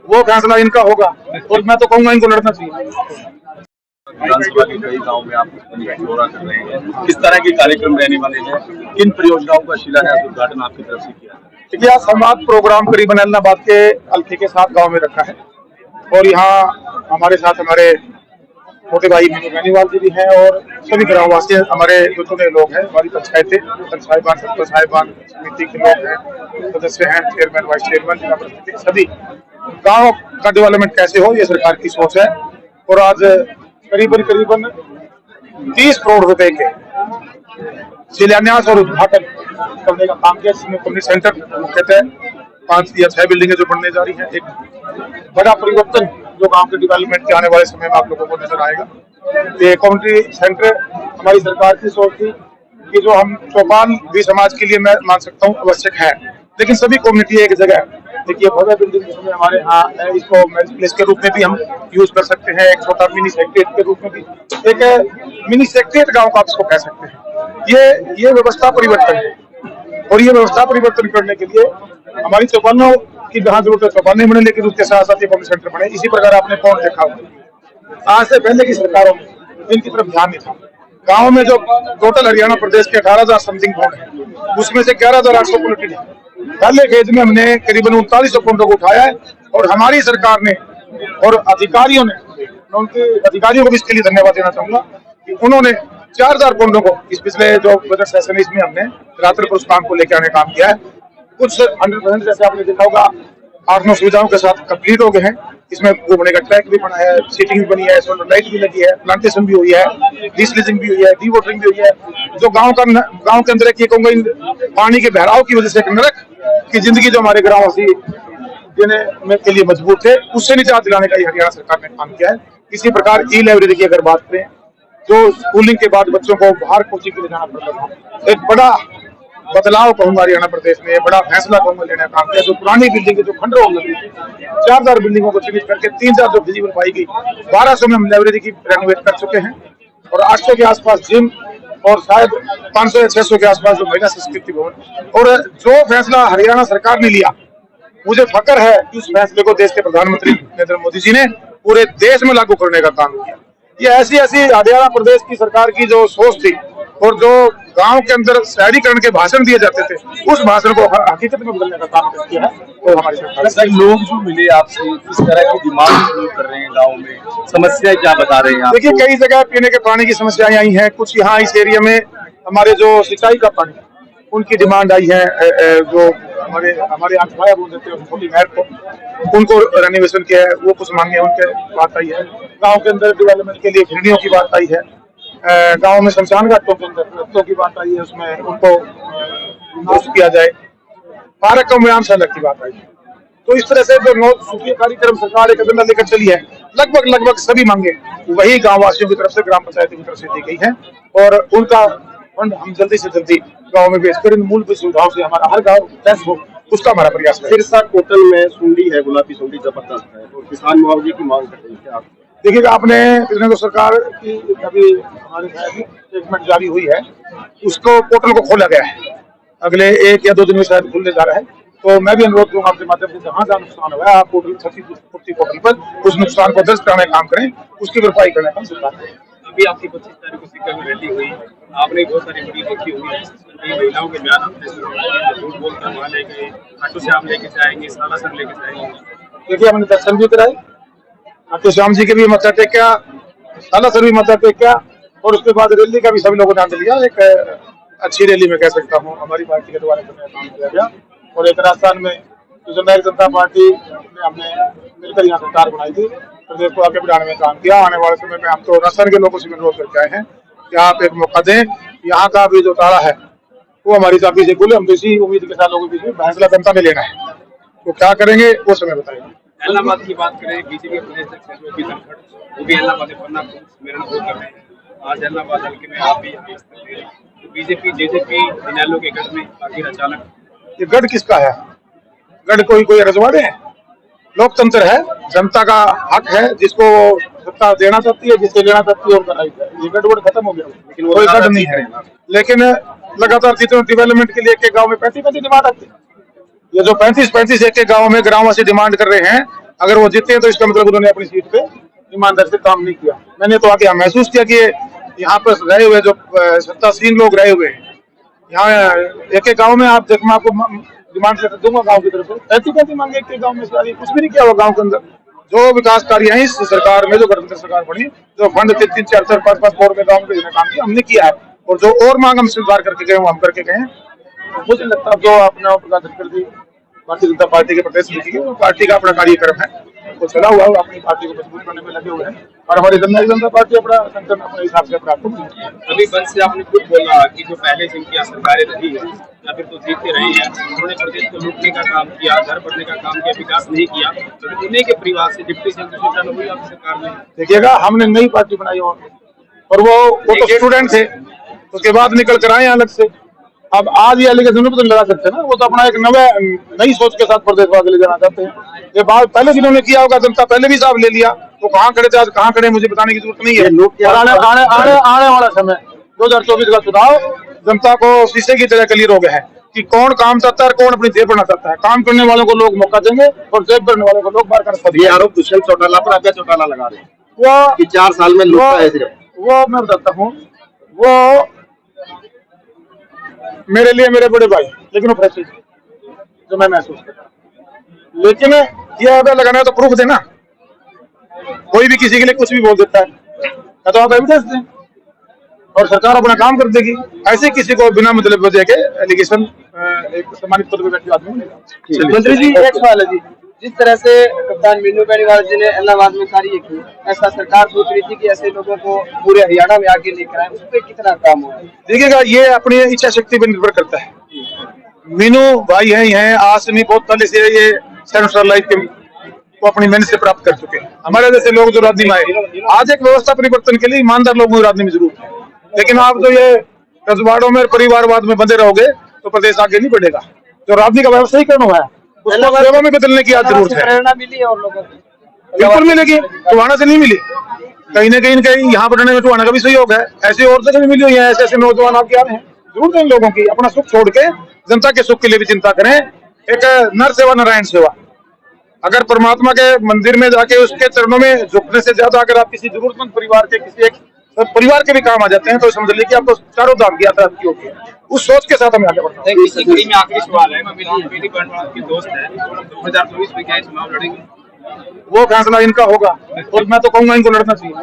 वो फैसला इनका होगा और मैं तो कहूँगा इनको लड़ना चाहिए। विधानसभा के कई गाँव में आप दौरा कर रहे हैं, किस तरह के कार्यक्रम रहने वाले हैं, किन परियोजनाओं का शिलान्यास उद्घाटन आपकी तरफ से किया? देखिए, संवाद प्रोग्राम करीबन एलनाबाद के अलथी के 7 गाँव में रखा है और यहाँ हमारे साथ हमारे छोटे भाई मीनू बेनीवाल जी भी हैं और सभी ग्रामवासी हमारे जो चुने लोग हैं, हमारी पंचायतें, साहिबान, सरपंच साहिबान, समिति के लोग हैं, सदस्य हैं, चेयरमैन, वाइस चेयरमैन, जिला परिषद, सभी गाँव का डेवलपमेंट कैसे हो, ये सरकार की सोच है। और आज करीबन 30 करोड़ रुपए के शिलान्यास और उद्घाटन करने का काम किया, जिसमें कम्युनिटी सेंटर मुख्यतः 5 या 6 बिल्डिंगें जो बनने जा रही हैं। एक बड़ा परिवर्तन जो गांव के डेवलपमेंट के आने वाले समय में आप लोगों को नजर आएगा। ये कम्युनिटी सेंटर हमारी सरकार की सोच थी कि जो हम चौपाल भी समाज के लिए मैं मान सकता हूँ आवश्यक है, लेकिन सभी कम्युनिटी एक जगह है। देखिए, भव्य बिल्डिंग जिसमें हमारे यहाँ है, इसको मैरिज प्लेस के रूप में भी हम यूज कर सकते हैं, एक छोटा मिनी सेक्रेटरिएट के रूप में भी, एक मिनी सेक्रेटरिएट गाँव का आप इसको कह सकते हैं। ये व्यवस्था परिवर्तन है और ये व्यवस्था परिवर्तन करने के लिए हमारी चौपालों की जहाँ जरूरत है चौपालें बने, लेकिन उसके साथ साथ ये कम्युनिटी सेंटर बने। इसी प्रकार आपने कौन देखा होगा, आज से पहले की सरकारों में इनकी तरफ ध्यान नहीं था। गाँव में जो टोटल हरियाणा प्रदेश के 18,000 समथिंग पौंड है, उसमें से 11,800 पोल्ट्री है। पहले फेज में हमने करीबन 3900 पौंडों को उठाया है और हमारी सरकार ने और अधिकारियों ने, मैं उनके अधिकारियों को भी इसके लिए धन्यवाद देना चाहूंगा कि उन्होंने 4,000 पौंडों को इस पिछले जो बजट सेशन इसमें हमने रात्रि पर उस काम को लेकर आने काम किया है। कुछ 100% जैसे आपने देखा होगा 8-9 सुविधाओं के साथ कंप्लीट हो गए हैं। इसमें घूमने का ट्रैक भी बना है, सीटिंग भी बनी है, सोलर लाइट भी लगी है, प्लांटेशन भी हुई है, डिसलीजिंग भी हुई है, डी वाटरिंग भी हुई है। जो गांव के अंदर एक ये कहूंगा पानी के बहराव की वजह से एक नरक की जिंदगी जो हमारे ग्रामवासी जीने के लिए मजबूर थे, उससे निजात दिलाने का ये हरियाणा सरकार ने काम किया है। इसी प्रकार ई लाइब्रेरी की अगर बात करें, जो स्कूलिंग के बाद बच्चों को बाहर कोचिंग के लिए जाना पड़ता था, एक बड़ा बदलाव कहूंगा हरियाणा प्रदेश में, बड़ा फैसला कहूंगा लेने का काम किया। जो पुरानी बिल्डिंग जो खंडर हो गई थी, 4,000 बिल्डिंगों को चिन्हित करके 3,000 जो फिजिबल पाई गई, 1200 में हम लाइब्रेरी की रेनोवेट कर चुके हैं और 800 के आसपास जिम और शायद 500 या 600 के आसपास जो महिला संस्कृति भवन। और जो फैसला हरियाणा सरकार ने लिया, मुझे फक्र है कि उस फैसले को देश के प्रधानमंत्री नरेंद्र मोदी जी ने पूरे देश में लागू करने का काम किया। ये ऐसी हरियाणा प्रदेश की सरकार की जो सोच थी और जो गांव के अंदर शहरीकरण के भाषण दिए जाते थे, उस भाषण को हकीकत में बदलने का काम किया है और हमारी सरकार। लोग जो मिले आपसे, किस तरह की डिमांड कर रहे हैं गाँव में, समस्याएं क्या बता रहे हैं? देखिए, कई जगह पीने के पानी की समस्याएं आई हैं। कुछ यहाँ इस एरिया में हमारे जो सिंचाई का पानी, उनकी डिमांड आई है। जो हमारे यहाँ छाया बोल देते हैं छोटी नहर को, उनको रेनोवेशन किया है, वो कुछ मांगे उनके बात आई है। गाँव के अंदर डेवलपमेंट के लिए खिड़कियों की बात आई है। गांव में शमशान घाटों के अंदर रस्तों की बात आई है, उसमें उनको दुरुस्त किया जाए। पार्क का व्यायामशाला की बात आई है। तो इस तरह से जो 9 सूत्रीय कार्यक्रम सरकार एक एजेंडा लेकर चली है, लगभग सभी मांगे वही गाँव वासियों की तरफ से, ग्राम पंचायतों की तरफ से दी गई है और उनका फंड हम जल्दी से जल्दी गाँव में भेजकर इन मूलभूत सुविधाओं से हमारा हर गाँव टच हो, उसका हमारा प्रयास है। सिरसा कोटल में सुंडी है, गुलाबी सुंडी जबरदस्त है, तो किसान मुआवजे की मांग कर रही है। देखिएगा, आपने पिछले तो सरकार की अभी हमारे स्टेटमेंट जारी हुई है, उसको पोर्टल को खोला गया है, अगले 1 या 2 दिन में शायद खुलने जा रहा है। तो मैं भी अनुरोध करूंगा आपके माध्यम से, जहाँ जहाँ नुकसान हुआ है आप पोर्टल 36 पोर्टल पर उस नुकसान को दर्ज कराने का काम करें, उसकी भरपाई करने का सरकार करें। अभी आपकी 25 तारीख को सिक्का में रैली हुई, आपने बहुत सारी वीडियो देखी हुई है, महिलाओं के बयान आपने झूठ बोलकर वहाँ ले गए, खाटू श्याम लेके जाएंगे, सालासर लेके जाएंगे। देखिए, हमने दर्शन भी कराए, खाटू श्याम जी के भी मत्था टेका, सालासर भी मत्था टेका और उसके बाद रैली का भी सभी लोगों ने आनंद लिया। एक अच्छी रैली में कह सकता हूँ हमारी पार्टी के द्वारा काम किया गया। और एक राजस्थान में जो नई जनता पार्टी ने हमने मिलकर यहाँ सरकार बनाई थी, प्रदेश को आगे बढ़ाने में काम किया। आने वाले समय में हम तो राजस्थान के लोगों से अनुरोध करके आए हैं कि आप एक मौका दें, यहाँ का भी जो ताला है वो हमारी चाबी से खुले। हम तो इसी उम्मीद के साथ लोगों की फैसला जनता ने लेना है, तो क्या करेंगे वो समय बताएंगे। इलाहाबाद की बात करें, बीजेपी प्रदेश अध्यक्ष वो भी इलाहाबाद पन्ना मेरा कर रहे हैं। आज इलाहाबाद हल्के में आप भी तो बीजेपी जेजेपी इनेलो के गढ़ में आखिर अचानक ये गढ़ किसका है? गढ़ कोई रजवाड़े हैं? लोकतंत्र है, जनता का हक है, जिसको सत्ता देना चाहती है, जिससे लेना चाहती है उनका राइट है। ये गढ़ खत्म हो गया, लेकिन कोई गढ़ नहीं है। लेकिन लगातार जितने डेवलपमेंट के लिए एक गाँव में 35 डिमांड आती है। ये जो 35 एक गाँव में ग्रामवासी डिमांड कर रहे हैं, अगर वो जीते हैं तो इसका मतलब उन्होंने अपनी सीट पे ईमानदारी से काम नहीं किया। मैंने तो आके यहाँ महसूस किया कि यहाँ पर रहे हुए जो सत्तासीन लोग रहे हुए हैं, यहाँ एक एक गांव में आप देखो, मैं आपको डिमांड लेटर दूंगा गांव की तरफ से, 35 मांगे एक गांव में सारी, कुछ भी नहीं किया हुआ गांव के अंदर। जो विकास कार्य है इस सरकार में, जो गठबंधन सरकार बनी, जो फंड 3-3, 4-4, 5-5 करोड़ में गाँव में भेजने काम किया हमने किया है, और जो और मांग हम स्वीकार करके गए वो हम करके गए हैं। मुझे लगता है जो अपने प्रकाश धनखड़ जी भारतीय जनता पार्टी के प्रदेश में की, वो पार्टी का अपना कार्यक्रम है, वो चला हुआ है, अपनी पार्टी को मजबूत करने में लगे हुए हैं, और हमारी जनता पार्टी अपना संगठन अपने हिसाब से प्राप्त होगी। अभी बंद से आपने खुद बोला कि जो पहले जिनकी सरकारें रही है या फिर तो जीतते रहे हैं, उन्होंने प्रदेश को लूटने का काम किया, घर भरने का काम किया, विकास नहीं किया, तो उन्हीं के परिवार से डिप्टी सेक्रेटरी हुई आपकी सरकार में। देखिएगा, हमने नई पार्टी बनाई और वो तो स्टूडेंट थे, उसके बाद निकल कर आए अलग से। अब आज ये एलिगेशन तो लगा सकते हैं ना, वो तो अपना एक नई सोच के साथ प्रदेशवाद ले जाना चाहते हैं। ये बात पहले जिन्होंने किया होगा, जनता पहले भी हिसाब ले लिया, तो कहाँ खड़े थे आज कहाँ खड़े मुझे बताने की जरूरत नहीं है। आने वाला समय 2024 का चुनाव जनता को शीशे की तरह क्लियर हो गया है कि कौन काम चाहता है और कौन अपनी जेब भरना चाहता है। काम करने वालों को लोग मौका देंगे और जेब भरने वालों को लोग बाहर कर। ये आरोप दुष्यंत चौटाला पर अजय चौटाला लगा रहे हैं वो कि 4 साल में लूटा है सिर्फ। वो मैं बताता हूँ, वो मेरे लिए मेरे बड़े भाई, लेकिन वो फ्रेश जो मैं महसूस करता हूँ। लेकिन ये अगर लगाना है तो प्रूफ देना। कोई भी किसी के लिए कुछ भी बोल देता है, तो आप एविडेंस दें और सरकार अपना काम कर देगी। ऐसे किसी को बिना मतलब वजह के एलिगेशन एक सम्मानित पद पर बैठे आदमी मिलेगा। मंत्री जी, एक सवाल है जी, जिस तरह से कप्तान मीनू बेनीवाल जी ने इलाहाबाद में कार्य किया, ऐसा सरकार सोच रही थी कि ऐसे लोगों को पूरे हरियाणा में आगे लेकर आए, उस पर कितना काम हुआ? देखिएगा, ये अपनी इच्छा शक्ति पर निर्भर करता है। मीनू भाई हैं आज से नहीं, बहुत पहले से ये सेंट्रल लाइफ के को अपनी मेहनत से प्राप्त कर चुके हैं। हमारे जैसे लोग जो राजनीति में आए, आज एक व्यवस्था परिवर्तन के लिए ईमानदार लोगों को राजनीति में जरूरत है, लेकिन आप जो ये रजवाड़ों में परिवारवाद में बंधे रहोगे तो प्रदेश आगे नहीं बढ़ेगा। जो राजनीति का व्यवसायीकरण हुआ है उसको सेवा में बदलने की आज जरूरत है। प्रेरणा मिली और लोगों को बिल्कुल मिलेगी, टुहाना से नहीं मिली, कहीं ना कहीं यहाँ बढ़ने में टुहाना का भी सहयोग है, ऐसी और जगह भी मिली हुई है। ऐसे नौजवान आप क्या रहे हैं, जरूरत है इन लोगों की अपना सुख छोड़ के जनता के सुख के लिए भी चिंता करें। एक नर सेवा नारायण सेवा, अगर परमात्मा के मंदिर में जाके उसके चरणों में झुकने से ज्यादा अगर आप किसी जरूरतमंद परिवार के किसी एक परिवार के भी काम आ जाते हैं तो समझ लीजिए आपको चारों धाम की यात्रा की होगी। उस सोच के साथ हमें आगे बढ़ना है। इसी कड़ी में आखिरी सवाल है, मेरी बहन की दोस्त है, 2024 में क्या चुनाव लड़ेंगे? वो फैसला इनका होगा और मैं तो कहूंगा इनको लड़ना चाहिए।